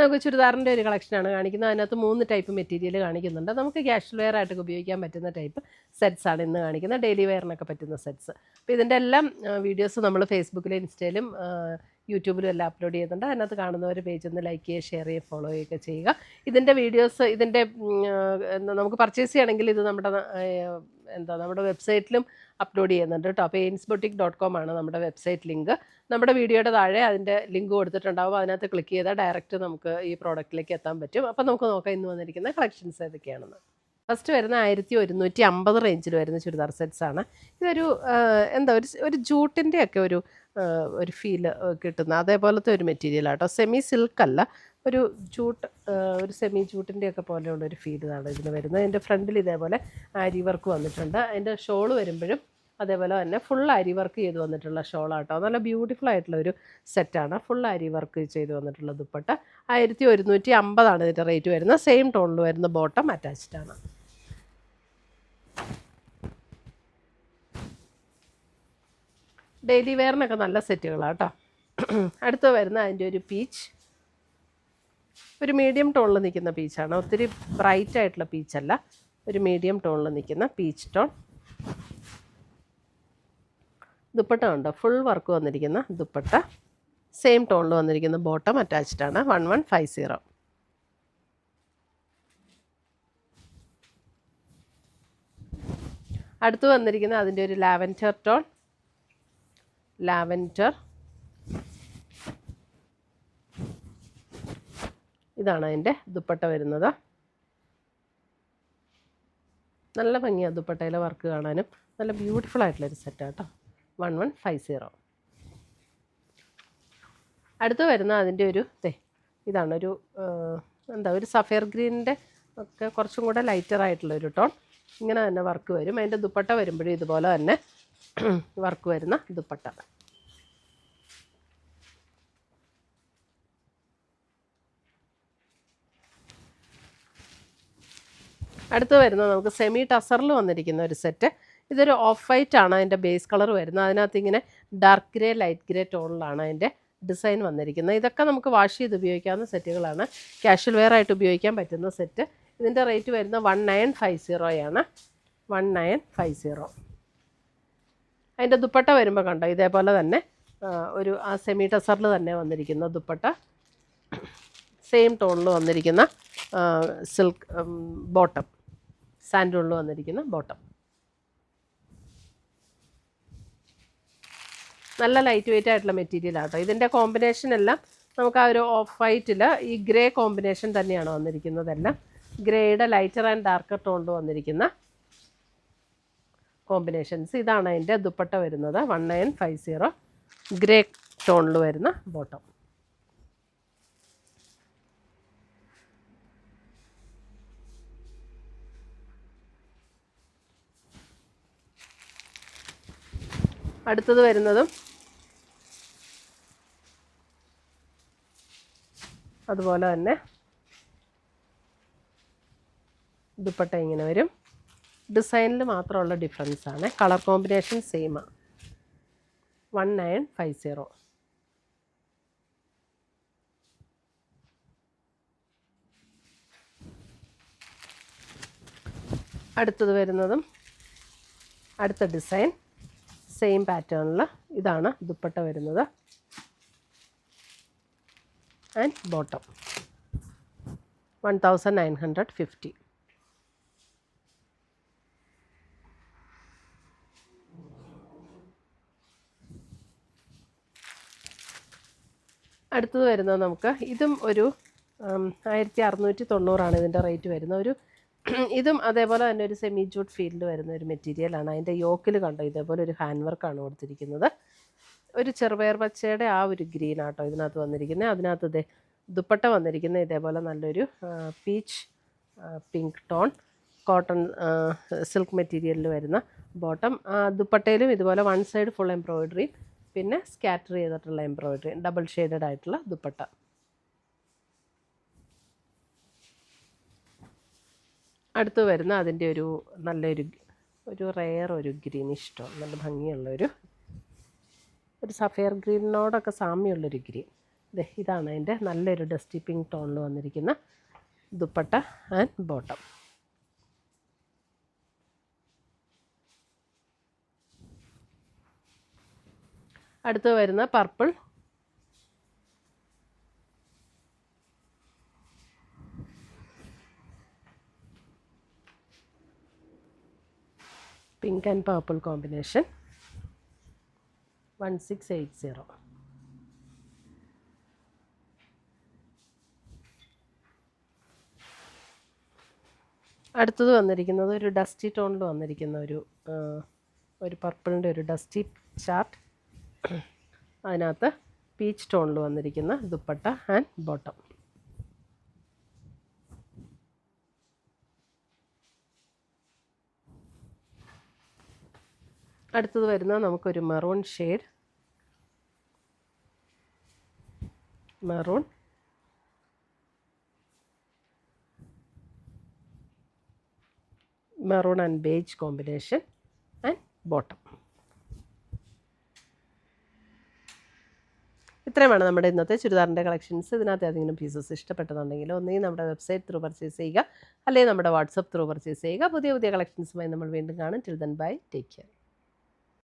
നമുക്ക് ചുരിദാറിൻ്റെ ഒരു കളക്ഷനാണ് കാണിക്കുന്നത്. അതിനകത്ത് 3 ടൈപ്പ് മെറ്റീരിയൽ കാണിക്കുന്നുണ്ട്. നമുക്ക് ക്യാഷ്വൽ വെയർ ആയിട്ടൊക്കെ ഉപയോഗിക്കാൻ പറ്റുന്ന ടൈപ്പ് സെറ്റ്സ് ആണ് ഇന്ന് കാണിക്കുന്നത്. ഡെയിലി വെയറിനൊക്കെ പറ്റുന്ന സെറ്റ്സ്. അപ്പോൾ ഇതിൻ്റെ എല്ലാം വീഡിയോസ് നമ്മൾ ഫേസ്ബുക്കിലും ഇൻസ്റ്റയിലും യൂട്യൂബിലും എല്ലാം അപ്ലോഡ് ചെയ്യുന്നുണ്ട്. അതിനകത്ത് കാണുന്നവർ പേജ് ഒന്ന് ലൈക്ക് ചെയ്യുക, ഷെയർ ചെയ്യുക, ഫോളോ ചെയ്യുകയൊക്കെ ചെയ്യുക. ഇതിൻ്റെ വീഡിയോസ് നമുക്ക് പർച്ചേസ് ചെയ്യണമെങ്കിൽ ഇത് നമ്മുടെ വെബ്സൈറ്റിലും അപ്ലോഡ് ചെയ്യുന്നുണ്ട് കേട്ടോ. അപ്പോൾ ainsboutique.com ആണ് നമ്മുടെ വെബ്സൈറ്റ് ലിങ്ക്. നമ്മുടെ വീഡിയോയുടെ താഴെ അതിൻ്റെ ലിങ്ക് കൊടുത്തിട്ടുണ്ടാവും. അതിനകത്ത് ക്ലിക്ക് ചെയ്താൽ ഡയറക്റ്റ് നമുക്ക് ഈ പ്രോഡക്റ്റിലേക്ക് എത്താൻ പറ്റും. അപ്പോൾ നമുക്ക് നോക്കാം ഇന്ന് വന്നിരിക്കുന്ന കളക്ഷൻസ് ഏതൊക്കെയാണെന്ന്. ഫസ്റ്റ് വരുന്ന 1150 റേഞ്ചിൽ വരുന്ന ചുരിദാർ സെറ്റ്സ് ആണ്. ഇതൊരു ഒരു ജൂട്ടിൻ്റെ ഒക്കെ ഒരു ഫീല് കിട്ടുന്ന അതേപോലത്തെ ഒരു മെറ്റീരിയലാട്ടോ. സെമി സിൽക്ക് അല്ല, ഒരു സെമി ജൂട്ടിൻ്റെയൊക്കെ പോലെയുള്ളൊരു ഫീലാണ് ഇതിന് വരുന്നത്. അതിൻ്റെ ഫ്രണ്ടിൽ ഇതേപോലെ ആരി വർക്ക് വന്നിട്ടുണ്ട്. അതിൻ്റെ ഷോൾ വരുമ്പോഴും അതേപോലെ തന്നെ ഫുൾ അരി വർക്ക് ചെയ്ത് വന്നിട്ടുള്ള ഷോളാട്ടോ. നല്ല ബ്യൂട്ടിഫുൾ ആയിട്ടുള്ള ഒരു സെറ്റാണ്. ഫുൾ അരി വർക്ക് ചെയ്ത് വന്നിട്ടുള്ള ദുപ്പട്ട. 1150 ഇതിൻ്റെ റേറ്റ് വരുന്നത്. സെയിം ടോണിൽ വരുന്ന ബോട്ടം അറ്റാച്ച്ഡ് ആണ്. ഡെയിലി വെയറിനൊക്കെ നല്ല സെറ്റുകളാണ് കേട്ടോ. അടുത്ത് വരുന്ന അതിൻ്റെ ഒരു പീച്ച്, ഒരു മീഡിയം ടോണിൽ നിൽക്കുന്ന പീച്ചാണ്. ഒത്തിരി ബ്രൈറ്റ് ആയിട്ടുള്ള പീച്ചല്ല, ഒരു മീഡിയം ടോണിൽ നിൽക്കുന്ന പീച്ച് ടോൺ. ദുപ്പട്ട ഉണ്ട്, ഫുൾ വർക്ക് വന്നിരിക്കുന്ന ദുപ്പട്ട. സെയിം ടോണിൽ വന്നിരിക്കുന്ന ബോട്ടം അറ്റാച്ച്ഡ് ആണ്. 1150. അടുത്ത് വന്നിരിക്കുന്ന അതിൻ്റെ ഒരു ലാവൻഡർ ടോൺ. ഇതാണ് അതിൻ്റെ ദുപ്പട്ട വരുന്നത്. നല്ല ഭംഗിയാണ് ദുപ്പട്ടയിലെ വർക്ക് കാണാനും. നല്ല ബ്യൂട്ടിഫുൾ ആയിട്ടുള്ളൊരു സെറ്റാട്ടോ. 1150. അടുത്ത് വരുന്ന അതിൻ്റെ ഒരു ഇതാണ് ഒരു സഫയർ ഗ്രീനിൻ്റെ ഒക്കെ കുറച്ചും കൂടെ ലൈറ്റർ ആയിട്ടുള്ളൊരു ടോൺ. ഇങ്ങനെ തന്നെ വർക്ക് വരും. അതിൻ്റെ ദുപ്പട്ട വരുമ്പോഴും ഇതുപോലെ തന്നെ വർക്ക് വരുന്ന ദുപ്പട്ട. അടുത്ത് വരുന്നത് നമുക്ക് സെമി ടസറിൽ വന്നിരിക്കുന്ന ഒരു സെറ്റ്. ഇതൊരു ഓഫ് വൈറ്റ് ആണ് അതിൻ്റെ ബേസ് കളർ വരുന്നത്. അതിനകത്ത് ഇങ്ങനെ ഡാർക്ക് ഗ്രേ, ലൈറ്റ് ഗ്രേ ടോണിലാണ് അതിൻ്റെ ഡിസൈൻ വന്നിരിക്കുന്നത്. ഇതൊക്കെ നമുക്ക് വാഷ് ചെയ്ത് ഉപയോഗിക്കാവുന്ന സെറ്റുകളാണ്. ക്യാഷ്വൽ വെയർ ആയിട്ട് ഉപയോഗിക്കാൻ പറ്റുന്ന സെറ്റ്. ഇതിൻ്റെ റേറ്റ് വരുന്നത് 1950 ആണ്. 1950. അതിൻ്റെ ദുപ്പട്ട വരുമ്പോൾ കണ്ടോ ഇതേപോലെ തന്നെ ആ സെമി ടസറിൽ തന്നെ വന്നിരിക്കുന്ന ദുപ്പട്ട. സെയിം ടോണിൽ വന്നിരിക്കുന്ന സിൽക്ക് ബോട്ടം, സാൻഡൂണിൽ വന്നിരിക്കുന്ന ബോട്ടം. നല്ല ലൈറ്റ് വെയിറ്റ് ആയിട്ടുള്ള മെറ്റീരിയൽ ആട്ടോ. ഇതിൻ്റെ കോമ്പിനേഷൻ എല്ലാം നമുക്ക് ആ ഒരു ഓഫ് വൈറ്റിൽ ഈ ഗ്രേ കോമ്പിനേഷൻ തന്നെയാണ് വന്നിരിക്കുന്നതെല്ലാം. ഗ്രേയുടെ ലൈറ്റർ ആൻഡ് ഡാർക്കർ ടോണിൽ വന്നിരിക്കുന്ന കോമ്പിനേഷൻസ്. ഇതാണ് അതിൻ്റെ ദുപ്പട്ട വരുന്നത്. 1950. ഗ്രേ ടോണിൽ വരുന്ന ബോട്ടം. അടുത്തത് വരുന്നതും അതുപോലെ തന്നെ ദുപ്പട്ട ഇങ്ങനെ വരും. ഡിസൈനിൽ മാത്രമുള്ള ഡിഫറൻസ് ആണ്. കളർ കോമ്പിനേഷൻ സെയിമാണ്. 1950. അടുത്തത് വരുന്നതും അടുത്ത ഡിസൈൻ സെയിം പാറ്റേണിൽ. ഇതാണ് ദുപ്പട്ട വരുന്നത് ആൻഡ് ബോട്ടം. 1950. അടുത്തത് വരുന്നത് നമുക്ക് ഇതും ഒരു 1690 ഇതിൻ്റെ റേറ്റ് വരുന്നത്. ഇതും അതേപോലെ തന്നെ ഒരു സെമി ജൂട്ട് ഫീൽഡ് വരുന്ന ഒരു മെറ്റീരിയലാണ്. അതിൻ്റെ യോക്കിൽ കണ്ടോ ഇതേപോലെ ഒരു ഹാൻഡ് വർക്കാണ് കൊടുത്തിരിക്കുന്നത്. ഒരു ചെറുപയർ പച്ചയുടെ ആ ഒരു ഗ്രീൻ ആട്ടോ ഇതിനകത്ത് വന്നിരിക്കുന്നത്. അതിനകത്ത് ദുപ്പട്ട വന്നിരിക്കുന്നത് ഇതേപോലെ നല്ലൊരു peach pink tone cotton silk മെറ്റീരിയലിൽ വരുന്ന ബോട്ടം. ദുപ്പട്ടയിലും ഇതുപോലെ വൺ സൈഡ് ഫുൾ എംബ്രോയിഡറി, പിന്നെ സ്കാറ്റർ ചെയ്തിട്ടുള്ള എംബ്രോയിഡറി, ഡബിൾ ഷെയ്ഡഡ് ആയിട്ടുള്ള ദുപ്പട്ട. അടുത്ത് വരുന്ന അതിൻ്റെ നല്ലൊരു റെയർ ഒരു ഗ്രീനിഷ് ടോൺ. നല്ല ഭംഗിയുള്ളൊരു സഫയർ ഗ്രീനിനോടൊക്കെ സാമ്യമുള്ളൊരു ഗ്രീൻ. ഇതാണ് അതിൻ്റെ നല്ലൊരു ഡസ്റ്റി പിങ്ക് ടോണിൽ വന്നിരിക്കുന്ന ദുപ്പട്ട ആൻഡ് ബോട്ടം. അടുത്ത് വരുന്ന purple, pink and purple combination 1680. അടുത്തത് വന്നിരിക്കുന്നത് ഒരു ഡസ്റ്റി ടോണിൽ വന്നിരിക്കുന്ന ഒരു പർപ്പിളിൻ്റെ ഒരു ഡസ്റ്റി ചാർട്ട്, അതിനകത്ത് പീച്ച് ടോണിൽ വന്നിരിക്കുന്ന ദുപ്പട്ട ആൻഡ് ബോട്ടം. അടുത്തത് വരുന്നത് നമുക്കൊരു maroon shade, maroon and beige combination and bottom. ഇത്രയുമാണ് നമ്മുടെ ഇന്നത്തെ ചുരിദാറിൻ്റെ കളക്ഷൻസ്. ഇതിനകത്ത് ഏതെങ്കിലും പീസസ് ഇഷ്ടപ്പെട്ടതുണ്ടെങ്കിൽ ഒന്നുകിൽ നമ്മുടെ വെബ്സൈറ്റ് ത്രൂ പർച്ചേസ് ചെയ്യുക, അല്ലെങ്കിൽ നമ്മുടെ വാട്സപ്പ് ത്രൂ പർച്ചേസ് ചെയ്യുക. പുതിയ കളക്ഷൻസുമായി നമ്മൾ വീണ്ടും കാണും. Till then bye, take care.